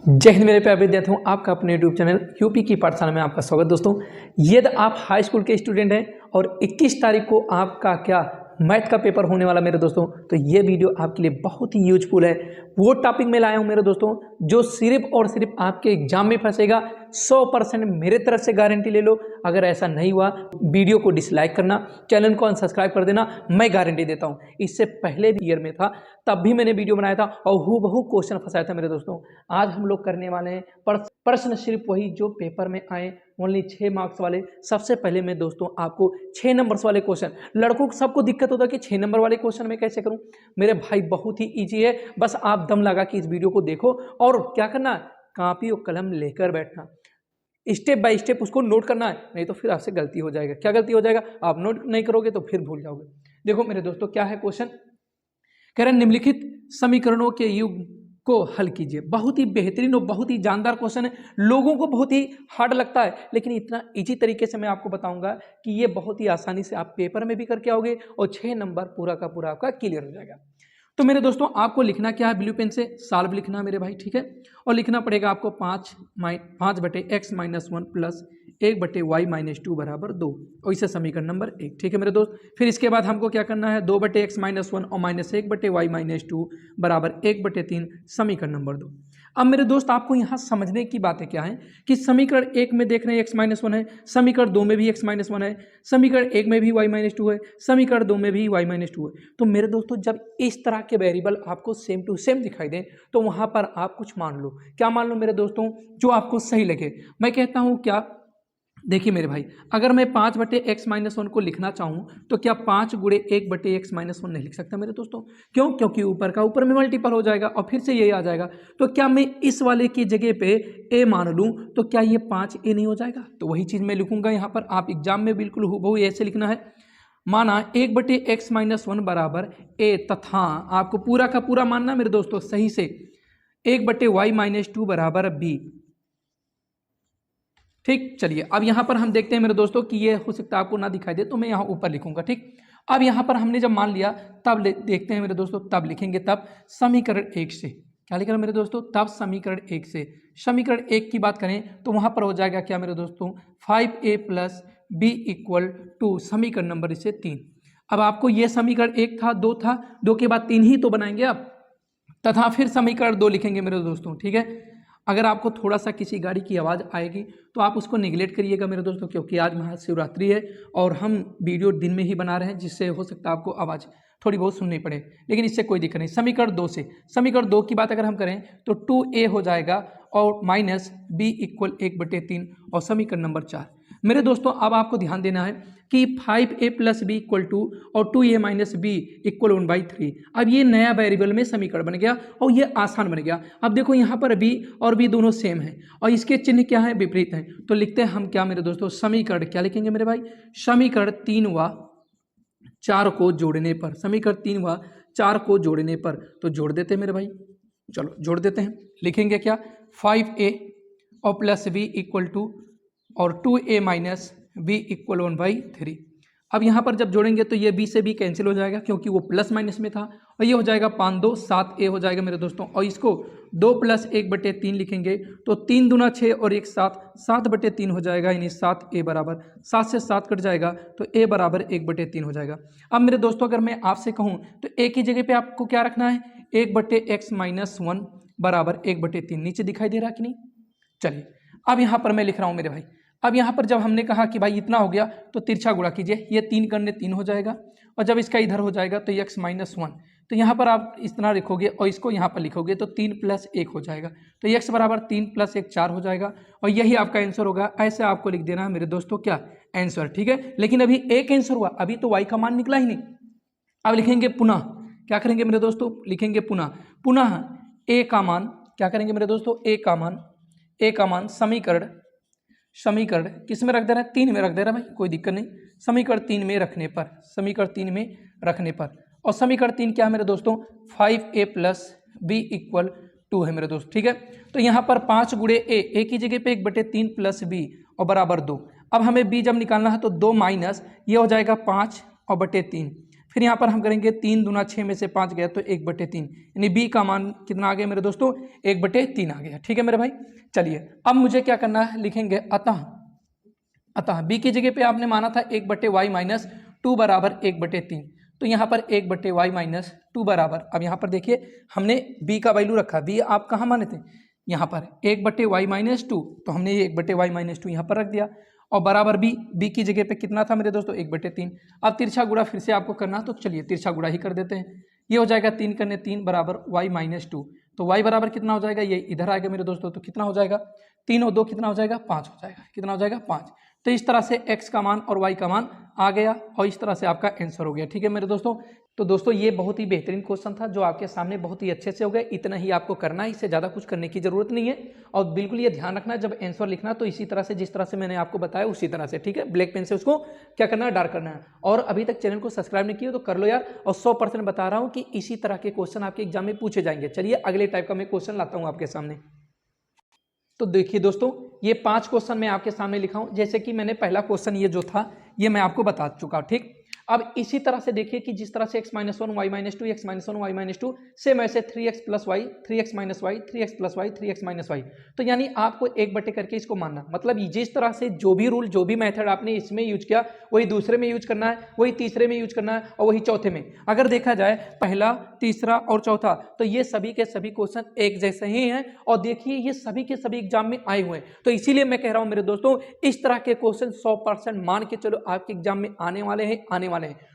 जय हिंद मेरे प्यारे विद्यार्थियों, आपका अपने यूट्यूब चैनल यूपी की पाठशाला में आपका स्वागत। दोस्तों, यदि आप हाई स्कूल के स्टूडेंट हैं और 21 तारीख को आपका क्या मैथ का पेपर होने वाला मेरे दोस्तों, तो ये वीडियो आपके लिए बहुत ही यूजफुल है। वो टॉपिक में लाया हूँ मेरे दोस्तों जो सिर्फ और सिर्फ आपके एग्जाम में फंसेगा। 100% मेरे तरफ से गारंटी ले लो। अगर ऐसा नहीं हुआ, वीडियो को डिसलाइक करना, चैनल को अनसब्सक्राइब कर देना, मैं गारंटी देता हूँ। इससे पहले भी ईयर में था, तब भी मैंने वीडियो बनाया था और हूबहू क्वेश्चन फंसाया था मेरे दोस्तों। आज हम लोग करने वाले हैं प्रश्न सिर्फ वही जो पेपर में आए, ओनली 6 मार्क्स वाले। सबसे पहले मैं दोस्तों आपको 6 नंबर्स वाले क्वेश्चन, लड़कों को सबको दिक्कत होता है कि 6 नंबर वाले क्वेश्चन मैं कैसे करूं। मेरे भाई बहुत ही इजी है, बस आप दम लगा कि इस वीडियो को देखो और क्या करना, कापी और कलम लेकर बैठना, स्टेप बाय स्टेप उसको नोट करना है, नहीं तो फिर आपसे गलती हो जाएगा। क्या गलती हो जाएगा, आप नोट नहीं करोगे तो फिर भूल जाओगे। देखो मेरे दोस्तों, क्या है क्वेश्चन, कह रहे निम्नलिखित समीकरणों के युग को हल कीजिए। बहुत ही बेहतरीन और बहुत ही जानदार क्वेश्चन है। लोगों को बहुत ही हार्ड लगता है, लेकिन इतना इजी तरीके से मैं आपको बताऊंगा कि ये बहुत ही आसानी से आप पेपर में भी करके आओगे और 6 नंबर पूरा का पूरा आपका क्लियर हो जाएगा। तो मेरे दोस्तों, आपको लिखना क्या है, ब्लू पेन से सॉल्व लिखना है मेरे भाई, ठीक है। और लिखना पड़ेगा आपको 5/x - 1 प्लस 1/y - 2 बराबर 2, और इसे समीकरण नंबर 1, ठीक है मेरे दोस्त। फिर इसके बाद हमको क्या करना है, 2/x - 1 और -1/y - 2 बराबर 1/3, समीकरण नंबर 2। अब मेरे दोस्त, आपको यहाँ समझने की बातें क्या है कि समीकरण 1 में देख रहे हैं x - 1 है, समीकरण 2 में भी x - 1 है, समीकरण 1 में भी y - 2 है, समीकरण 2 में भी y - 2 है। तो मेरे दोस्तों, जब इस तरह के वेरिएबल आपको सेम टू सेम दिखाई दें तो वहाँ पर आप कुछ मान लो। क्या मान लो मेरे दोस्तों, जो आपको सही लगे। मैं कहता हूँ क्या, देखिए मेरे भाई, अगर मैं 5/x - 1 को लिखना चाहूँ तो क्या 5 × 1/x - 1 नहीं लिख सकता मेरे दोस्तों? क्यों? क्योंकि ऊपर का ऊपर में मल्टीपल हो जाएगा और फिर से यही आ जाएगा। तो क्या मैं इस वाले की जगह पे a मान लूँ तो क्या ये 5a नहीं हो जाएगा? तो वही चीज़ मैं लिखूंगा यहाँ पर। आप एग्जाम में बिल्कुल हूबहू ऐसे लिखना है, माना 1/x - 1 बराबर a, तथा आपको पूरा का पूरा मानना मेरे दोस्तों सही से, 1/y - 2 बराबर b। ठीक, चलिए अब यहाँ पर हम देखते हैं मेरे दोस्तों कि ये हो सकता है आपको ना दिखाई दे, तो मैं यहाँ ऊपर लिखूंगा। ठीक, अब यहाँ पर हमने जब मान लिया तब देखते हैं मेरे दोस्तों, तब लिखेंगे, तब समीकरण 1 से क्या लिख रहे हैं मेरे दोस्तों, तब समीकरण 1 से, समीकरण 1 की बात करें तो वहाँ पर हो जाएगा क्या मेरे दोस्तों, 5a + b = समीकरण नंबर इसे 3। अब आपको ये समीकरण 1 था, 2 था, 2 के बाद 3 ही तो बनाएंगे आप, तथा फिर समीकरण 2 लिखेंगे मेरे दोस्तों, ठीक है। अगर आपको थोड़ा सा किसी गाड़ी की आवाज़ आएगी तो आप उसको निगलेक्ट करिएगा मेरे दोस्तों, क्योंकि आज महाशिवरात्रि है और हम वीडियो दिन में ही बना रहे हैं, जिससे हो सकता है आपको आवाज़ थोड़ी बहुत सुननी पड़े, लेकिन इससे कोई दिक्कत नहीं। समीकरण 2 से, समीकरण 2 की बात अगर हम करें तो 2a हो जाएगा और -b = 1/3, और समीकरण नंबर 4। मेरे दोस्तों, अब आपको ध्यान देना है कि 5a + b = और 2a - b = 1/3। अब ये नया वेरिएबल में समीकरण बन गया और ये आसान बन गया। अब देखो यहाँ पर b और b दोनों सेम हैं और इसके चिन्ह क्या है, विपरीत हैं। तो लिखते हैं हम क्या मेरे दोस्तों, समीकरण क्या लिखेंगे मेरे भाई, समीकरण 3 व 4 को जोड़ने पर, समीकरण 3 व 4 को जोड़ने पर, तो जोड़ देते हैं मेरे भाई, चलो जोड़ देते हैं। लिखेंगे क्या, 5a और +b = और 2a - b = 1/3। अब यहाँ पर जब जोड़ेंगे तो ये b से b कैंसिल हो जाएगा, क्योंकि वो प्लस माइनस में था, और ये हो जाएगा 5 2 7a हो जाएगा मेरे दोस्तों। और इसको 2 + 1/3 लिखेंगे तो 3 दूना 6 और 1 7, 7/3 हो जाएगा, यानी 7a बराबर 7 से 7 कट जाएगा तो a बराबर 1/3 हो जाएगा। अब मेरे दोस्तों, अगर मैं आपसे कहूँ तो a की जगह पे आपको क्या रखना है, 1/x - 1 बराबर 1/3। नीचे दिखाई दे रहा कि नहीं? चलिए अब यहाँ पर मैं लिख रहा हूँ मेरे भाई। अब यहाँ पर जब हमने कहा कि भाई इतना हो गया तो तिरछा गुणा कीजिए, ये 3 करने 3 हो जाएगा, और जब इसका इधर हो जाएगा तो x - 1, तो यहाँ पर आप इस तरह लिखोगे और इसको यहाँ पर लिखोगे तो 3 + 1 हो जाएगा, तो x बराबर 3 + 1 4 हो जाएगा, और यही आपका आंसर होगा। ऐसे आपको लिख देना है मेरे दोस्तों क्या, आंसर, ठीक है। लेकिन अभी एक आंसर हुआ, अभी तो y का मान निकला ही नहीं। अब लिखेंगे पुनः, क्या करेंगे मेरे दोस्तों, लिखेंगे पुनः a का मान, क्या करेंगे मेरे दोस्तों, a का मान समीकरण किस में रख दे रहा है, 3 में रख दे रहा है भाई, कोई दिक्कत नहीं। समीकरण 3 में रखने पर, और समीकरण 3 क्या है मेरे दोस्तों, 5a + b = 2 है मेरे दोस्त, ठीक है। तो यहाँ पर 5 × a की जगह पे 1/3 + b और बराबर 2। अब हमें b जब निकालना है तो 2 माइनस ये हो जाएगा 5 और 3, फिर यहाँ पर हम करेंगे 3 दूना 6 में से 5 गया तो 1/3, यानी बी का मान कितना आ गया मेरे दोस्तों, 1/3 आ गया। ठीक है मेरे भाई, चलिए अब मुझे क्या करना है, लिखेंगे अतः बी की जगह पे आपने माना था 1/y-2 बराबर 1/3, तो यहाँ पर 1/y-2 बराबर, अब यहाँ पर देखिए हमने b का वैल्यू रखा, b आप कहाँ माने थे, यहाँ पर 1/y-2, तो हमने ये 1/y-2 यहाँ पर रख दिया, और बराबर b की जगह पे कितना था मेरे दोस्तों, 1/3। अब तिरछा गुणा फिर से आपको करना, तो चलिए तिरछा गुणा ही कर देते हैं। ये हो जाएगा 3 करने 3 बराबर y-2, तो y बराबर कितना हो जाएगा, ये इधर आएगा मेरे दोस्तों, तो कितना हो जाएगा, 3 और 2 कितना हो जाएगा, 5 हो जाएगा। कितना हो जाएगा, 5। तो इस तरह से x का मान और y का मान आ गया, और इस तरह से आपका आंसर हो गया। ठीक है मेरे दोस्तों, तो दोस्तों ये बहुत ही बेहतरीन क्वेश्चन था जो आपके सामने बहुत ही अच्छे से हो गया। इतना ही आपको करना है, इससे ज़्यादा कुछ करने की ज़रूरत नहीं है। और बिल्कुल ये ध्यान रखना, जब आंसर लिखना तो इसी तरह से, जिस तरह से मैंने आपको बताया उसी तरह से। ठीक है, ब्लैक पेन से उसको क्या करना है, डार्क करना है। और अभी तक चैनल को सब्सक्राइब नहीं किया तो कर लो यार, और 100% बता रहा हूँ कि इसी तरह के क्वेश्चन आपके एग्जाम में पूछे जाएंगे। चलिए अगले टाइप का मैं क्वेश्चन लाता हूँ आपके सामने। तो देखिए दोस्तों, ये 5 क्वेश्चन मैं आपके सामने लिखा हूं। जैसे कि मैंने पहला क्वेश्चन ये जो था ये मैं आपको बता चुका, ठीक। अब इसी तरह से देखिए कि जिस तरह से x-1 y-2 x-1 y-2 same ऐसे 3x + y 3x - y 3x + y 3x - y, तो यानी आपको एक बटे करके इसको मानना, मतलब जिस तरह से जो भी रूल जो भी मेथड आपने इसमें यूज किया वही दूसरे में यूज करना है, वही तीसरे में यूज करना है, और वही चौथे में। अगर देखा जाए पहला, तीसरा और चौथा, तो ये सभी के सभी क्वेश्चन एक जैसे ही हैं, और देखिए ये सभी के सभी एग्जाम में आए हुए हैं। तो इसीलिए मैं कह रहा हूं मेरे दोस्तों, इस तरह के क्वेश्चन 100% मान के चलो आपके एग्जाम में आने वाले हैं।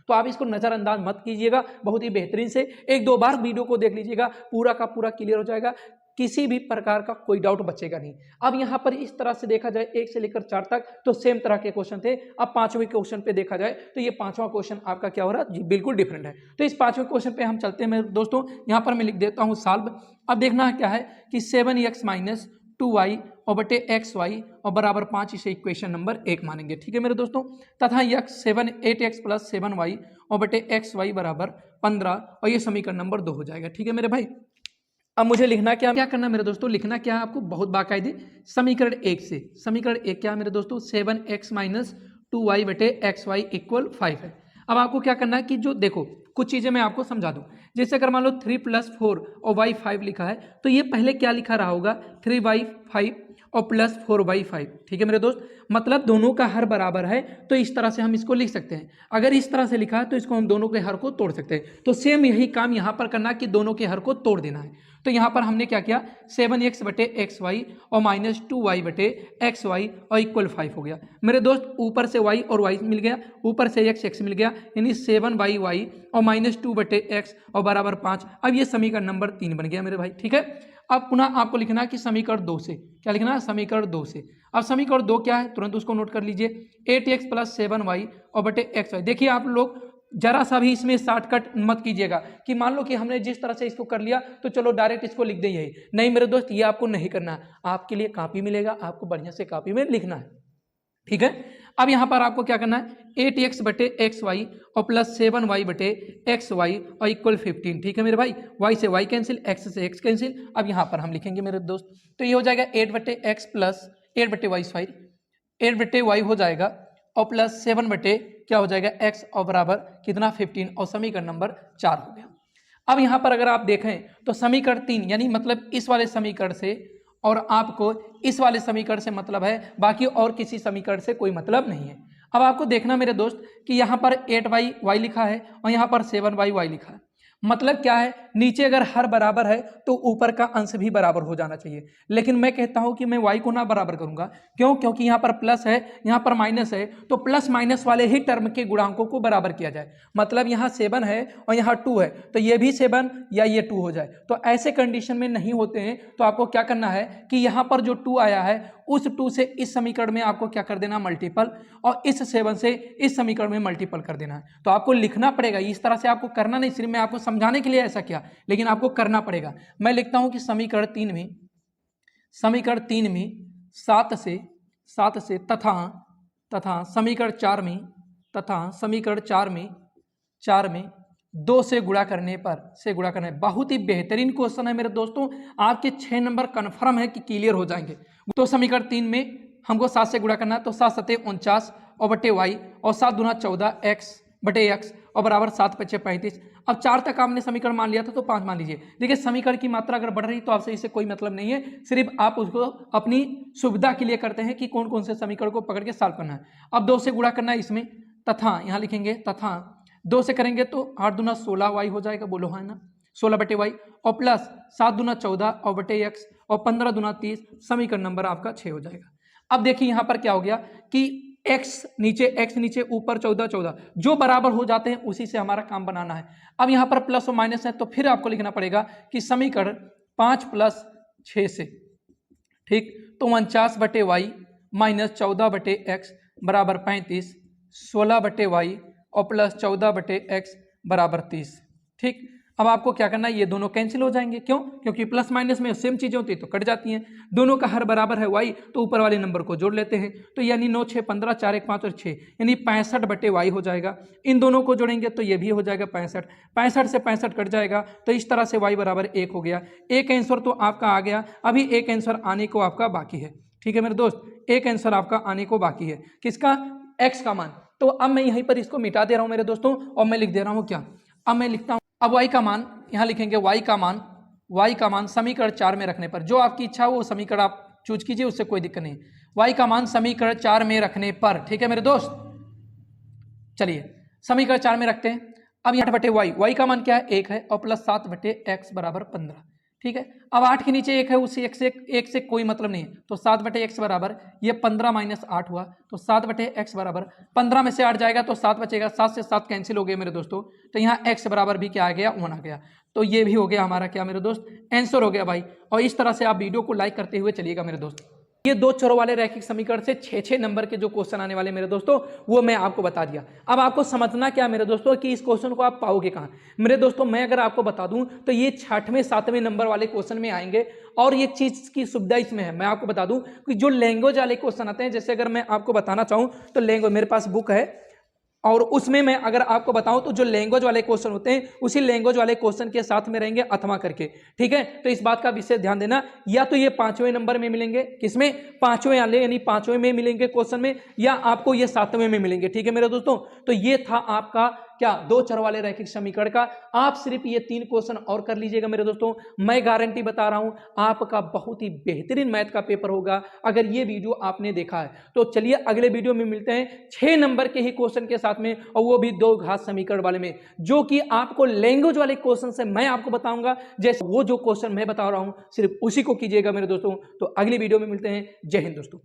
तो आप इसको नजरअंदाज मत कीजिएगा, बहुत ही बेहतरीन से 1-2 बार वीडियो को देख लीजिएगा, पूरा का पूरा क्लियर हो जाएगा, किसी भी प्रकार का कोई डाउट बचेगा नहीं। अब यहाँ पर इस तरह से देखा जाए 1 से लेकर 4 तक तो सेम तरह के क्वेश्चन थे। अब 5वें क्वेश्चन पे देखा जाए तो ये 5वां क्वेश्चन आपका क्या हो रहा है जी, बिल्कुल डिफरेंट है। तो इस 5वें क्वेश्चन पे हम चलते हैं मेरे दोस्तों, यहाँ पर मैं लिख देता हूँ सॉल्व। अब देखना क्या है कि 7x - 2y और बटे xy और बराबर 5, इसे इक्वेशन नंबर 1 मानेंगे। ठीक है मेरे दोस्तों, तथा 8x + 7y और बटे xy बराबर 15, और ये समीकरण नंबर 2 हो जाएगा। ठीक है मेरे भाई, अब मुझे लिखना क्या करना मेरे दोस्तों, लिखना क्या है आपको, बहुत बाकायदे समीकरण 1 से। समीकरण 1 क्या है मेरे दोस्तों, 7x - 2y बटे xy = 5 है। अब आपको क्या करना है कि जो देखो कुछ चीज़ें मैं आपको समझा दूं। जैसे अगर मान लो 3 + 4 और y 5 लिखा है, तो ये पहले क्या लिखा रहा होगा, 3y 5 और प्लस 4y 5। ठीक है मेरे दोस्त, मतलब दोनों का हर बराबर है, तो इस तरह से हम इसको लिख सकते हैं। अगर इस तरह से लिखा है तो इसको हम दोनों के हर को तोड़ सकते हैं। तो सेम यही काम यहाँ पर करना कि दोनों के हर को तोड़ देना है। तो यहाँ पर हमने क्या किया, 7x बटे xy और -2y बटे xy और = 5 हो गया मेरे दोस्त। ऊपर से y और y मिल गया, ऊपर से x मिल गया, यानी 7y और -2 बटे x और बराबर 5। अब ये समीकरण नंबर 3 बन गया मेरे भाई। ठीक है, अब पुनः आपको लिखना है कि समीकरण 2 से क्या लिखना है, समीकरण 2 से। अब समीकरण 2 क्या है, तुरंत उसको नोट कर लीजिए, 8x + 7y और बटे xy। देखिए आप लोग जरा सा भी इसमें शॉर्टकट मत कीजिएगा कि मान लो कि हमने जिस तरह से इसको कर लिया तो चलो डायरेक्ट इसको लिख दें, यही नहीं मेरे दोस्त, ये आपको नहीं करना है। आपके लिए कॉपी मिलेगा, आपको बढ़िया से कॉपी में लिखना है। ठीक है, अब यहाँ पर आपको क्या करना है, 8x बटे xy और प्लस 7y बटे xy और = 15। ठीक है मेरे भाई, y से y कैंसिल, x से x कैंसिल। अब यहाँ पर हम लिखेंगे मेरे दोस्त, तो ये हो जाएगा 8 बटे x प्लस 8 बटे y, सॉरी 8 बटे y हो जाएगा, और प्लस 7 बटे क्या हो जाएगा x और बराबर कितना 15, और समीकरण नंबर 4 हो गया। अब यहाँ पर अगर आप देखें तो समीकरण 3 यानी मतलब इस वाले समीकरण से और आपको इस वाले समीकरण से मतलब है, बाकी और किसी समीकरण से कोई मतलब नहीं है। अब आपको देखना मेरे दोस्त कि यहाँ पर 8y लिखा है और यहाँ पर 7y लिखा है, मतलब क्या है, नीचे अगर हर बराबर है तो ऊपर का अंश भी बराबर हो जाना चाहिए। लेकिन मैं कहता हूं कि मैं y को ना बराबर करूंगा, क्यों, क्योंकि यहाँ पर प्लस है यहाँ पर माइनस है, तो प्लस माइनस वाले ही टर्म के गुणांकों को बराबर किया जाए। मतलब यहाँ 7 है और यहाँ 2 है, तो ये भी 7 या ये 2 हो जाए। तो ऐसे कंडीशन में नहीं होते हैं, तो आपको क्या करना है कि यहाँ पर जो 2 आया है उस 2 से इस समीकरण में आपको क्या कर देना, मल्टीपल, और इस 7 से इस समीकरण में मल्टीपल कर देना है। तो आपको लिखना पड़ेगा, इस तरह से आपको करना नहीं, सिर्फ मैं आपको समझाने के लिए ऐसा किया, लेकिन आपको करना पड़ेगा। मैं लिखता हूं कि समीकरण 3 में 7 से तथा समीकरण 4 में 2 से गुणा करने पर बहुत ही बेहतरीन क्वेश्चन है मेरे दोस्तों, आपके 6 नंबर कन्फर्म है कि क्लियर हो जाएंगे। तो समीकरण 3 में हमको 7 से गुणा करना है, तो 7 × 7 = 49 और बटे y, और 7 × 14 x बटे x और बराबर 7 × 5 = 35। अब 4 तक आपने समीकरण मान लिया था तो 5 मान लीजिए। देखिए समीकरण की मात्रा अगर बढ़ रही तो आपसे इससे कोई मतलब नहीं है, सिर्फ आप उसको अपनी सुविधा के लिए करते हैं कि कौन कौन से समीकरण को पकड़ के सॉल्व करना है। अब 2 से गुणा करना है इसमें, तथा यहाँ लिखेंगे तथा 2 से करेंगे तो 8 दूना 16y हो जाएगा, बोलो हाँ ना, 16/y, और प्लस 7 दूना 14 और बटे x, और 15 दूना 30, समीकरण नंबर आपका 6 हो जाएगा। अब देखिए यहाँ पर क्या हो गया कि x नीचे ऊपर 14 जो बराबर हो जाते हैं उसी से हमारा काम बनाना है। अब यहाँ पर प्लस और माइनस है तो फिर आपको लिखना पड़ेगा कि समीकरण 5 + 6 से, ठीक, तो 49/y माइनस 14/x बराबर 35, 16/y और प्लस 14/x बराबर 30। ठीक, अब आपको क्या करना है, ये दोनों कैंसिल हो जाएंगे। क्यों? क्योंकि प्लस माइनस में सेम चीजें होती है तो कट जाती हैं। दोनों का हर बराबर है y, तो ऊपर वाले नंबर को जोड़ लेते हैं, तो यानी 9 6 15, 4 1 5 और 6 यानी 65/y हो जाएगा। इन दोनों को जोड़ेंगे तो ये भी हो जाएगा 65, 65 से 65 कट जाएगा, तो इस तरह से y बराबर 1 हो गया। एक आंसर तो आपका आ गया, अभी एक आंसर आने को आपका बाकी है। ठीक है मेरे दोस्त, एक आंसर आपका आने को बाकी है, किसका? x का मान। तो अब मैं यहीं पर इसको मिटा दे रहा हूं मेरे दोस्तों, और मैं लिख दे रहा हूं क्या, अब मैं लिखता हूं अब y का मान, यहां लिखेंगे y का मान समीकरण 4 में रखने पर, जो आपकी इच्छा हो वो समीकरण आप चूज कीजिए, उससे कोई दिक्कत नहीं। y का मान समीकरण 4 में रखने पर, ठीक है मेरे दोस्त, चलिए समीकरण 4 में रखते हैं। अब 8/y, y का मान क्या है? 1 है, और प्लस 7/x बराबर 15। ठीक है, अब 8 के नीचे 1 है, उसी एक से कोई मतलब नहीं है, तो 7/x बराबर ये 15 - 8 हुआ, तो 7/x बराबर 15 में से 8 जाएगा तो 7 बचेगा, 7 से 7 कैंसिल हो गए मेरे दोस्तों, तो यहाँ x बराबर भी क्या आ गया? 1 आ गया। तो ये भी हो गया हमारा क्या मेरे दोस्त? आंसर हो गया भाई। और इस तरह से आप वीडियो को लाइक करते हुए चलिएगा मेरे दोस्त। ये 2 चरों वाले रैखिक समीकरण से 6-6 नंबर के जो क्वेश्चन आने वाले मेरे दोस्तों, वो मैं आपको बता दिया। अब आपको समझना क्या मेरे दोस्तों कि इस क्वेश्चन को आप पाओगे कहाँ। मेरे दोस्तों मैं अगर आपको बता दूं तो ये 6वें 7वें नंबर वाले क्वेश्चन में आएंगे, और ये चीज की सुविधा इसमें है। मैं आपको बता दूं कि जो लैंग्वेज वाले क्वेश्चन आते हैं, जैसे अगर मैं आपको बताना चाहूँ तो लैंग्वेज, मेरे पास बुक है और उसमें मैं अगर आपको बताऊं तो जो लैंग्वेज वाले क्वेश्चन होते हैं उसी लैंग्वेज वाले क्वेश्चन के साथ में रहेंगे अथवा करके। ठीक है, तो इस बात का विशेष ध्यान देना, या तो ये 5वें नंबर में मिलेंगे, किसमें? 5वें वाले यानी 5वें में मिलेंगे क्वेश्चन में, या आपको ये 7वें में मिलेंगे। ठीक है मेरे दोस्तों, तो ये था आपका क्या 2 चर वाले रैखिक समीकरण का। आप सिर्फ ये 3 क्वेश्चन और कर लीजिएगा मेरे दोस्तों, मैं गारंटी बता रहा हूं आपका बहुत ही बेहतरीन मैथ का पेपर होगा अगर ये वीडियो आपने देखा है। तो चलिए अगले वीडियो में मिलते हैं 6 नंबर के ही क्वेश्चन के साथ में, और वो भी 2 घात समीकरण वाले में, जो कि आपको लैंग्वेज वाले क्वेश्चन से मैं आपको बताऊंगा। जैसे वो जो क्वेश्चन मैं बता रहा हूं सिर्फ उसी को कीजिएगा मेरे दोस्तों। तो अगली वीडियो में मिलते हैं। जय हिंद दोस्तों।